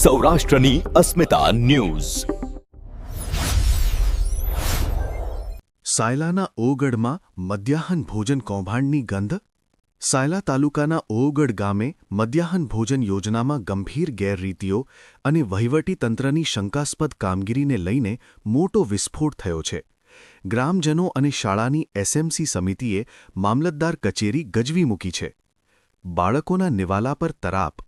સૌરાષ્ટ્રની અસ્મિતા ન્યૂઝ। સાયલાના ઓગઢમાં મધ્યાહન ભોજન કૌભાંડની ગંધ। સાયલા તાલુકાના ઓગઢ ગામે મધ્યાહન ભોજન યોજનામાં ગંભીર ગેરરીતિઓ અને વહીવટીતંત્રની શંકાસ્પદ કામગીરીને લઈને મોટો વિસ્ફોટ થયો છે। ગ્રામજનો અને શાળાની એસએમસી સમિતિએ મામલતદાર કચેરી ગજવી મૂકી છે। બાળકોના નિવાલા પર તરાપ।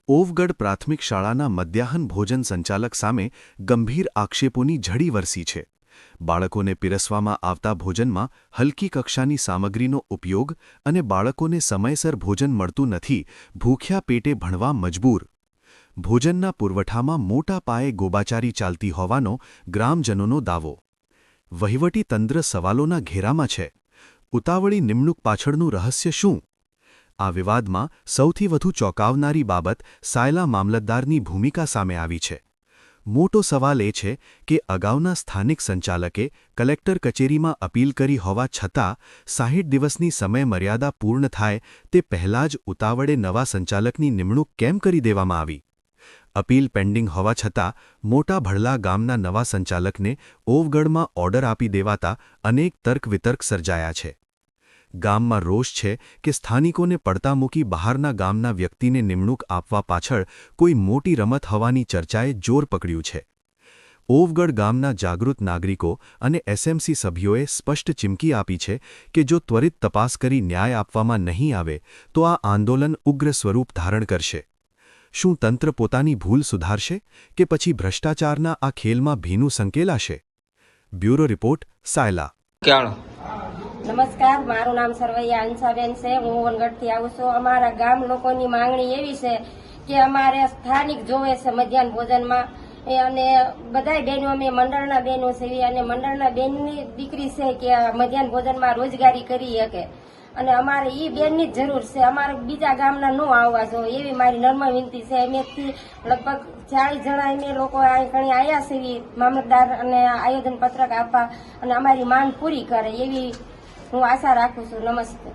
ઓવગઢ પ્રાથમિક શાળાના મધ્યાહન ભોજન સંચાલક સામે ગંભીર આક્ષેપોની ઝડી વરસી છે। બાળકોને પીરસવામાં આવતા ભોજનમાં હલકી કક્ષાની સામગ્રીનો ઉપયોગ અને બાળકોને સમયસર ભોજન મળતું નથી, ભૂખ્યા પેટે ભણવા મજબૂર। ભોજનના પુરવઠામાં મોટા પાયે ગોબાચારી ચાલતી હોવાનો ગ્રામજનોનો દાવો। વહીવટીતંત્ર સવાલોના ઘેરામાં છે। ઉતાવળી નિમણૂક પાછળનું રહસ્ય શું? આ વિવાદમાં સૌથી વધુ ચોંકાવનારી બાબત સાયલા મામલતદારની ભૂમિકા સામે આવી છે। મોટો સવાલ એ છે કે અગાઉના સ્થાનિક સંચાલકે કલેક્ટર કચેરીમાં અપીલ કરી હોવા છતાં 60 દિવસની સમયમર્યાદા પૂર્ણ થાય તે પહેલાં જ ઉતાવળે નવા સંચાલકની નિમણૂક કેમ કરી દેવામાં આવી? અપીલ પેન્ડિંગ હોવા છતાં મોટા ભડલા ગામના નવા સંચાલકને ઓવગઢમાં ઓર્ડર આપી દેવાતા અનેક તર્ક વિતર્ક સર્જાયા છે। ગામમાં રોષ છે કે સ્થાનિકોને પડતા મૂકી બહારના ગામના વ્યક્તિને નિમણૂક આપવા પાછળ કોઈ મોટી રમત હોવાની ચર્ચાએ જોર પકડ્યું છે। ઓવગઢ ગામના જાગૃત નાગરિકો અને એસએમસી સભ્યોએ સ્પષ્ટ ચીમકી આપી છે કે જો ત્વરિત તપાસ કરી ન્યાય આપવામાં નહીં આવે તો આ આંદોલન ઉગ્ર સ્વરૂપ ધારણ કરશે। શું તંત્ર પોતાની ભૂલ સુધારશે કે પછી ભ્રષ્ટાચારના આ ખેલમાં ભીનું સંકેલાશે? Bureau report, Sayla. નમસ્કાર, મારું નામ સરવૈયા અંશાબેન છે। હું ઓવનગઢથી આવું છું। અમારા ગામ લોકોની માંગણી એવી છે કે અમારે સ્થાનિક જોવે છે મધ્યાહન ભોજનમાં, અને બધાય બહેનો અમે મંડળના બહેનો છે અને મંડળના બેનની દીકરી છે કે મધ્યાહન ભોજનમાં રોજગારી કરી શકે, અને અમારે એ બેનની જ જરૂર છે। અમારે બીજા ગામના ન આવવા જોઈએ એવી મારી નર્મ વિનંતી છે। અમેથી લગભગ 40 જણા અમે લોકો અહીં આવ્યા છીએ મામલતદાર અને આયોજન પત્રક આપવા, અને અમારી માંગ પૂરી કરે એવી હું આશા રાખું છું। નમસ્તે।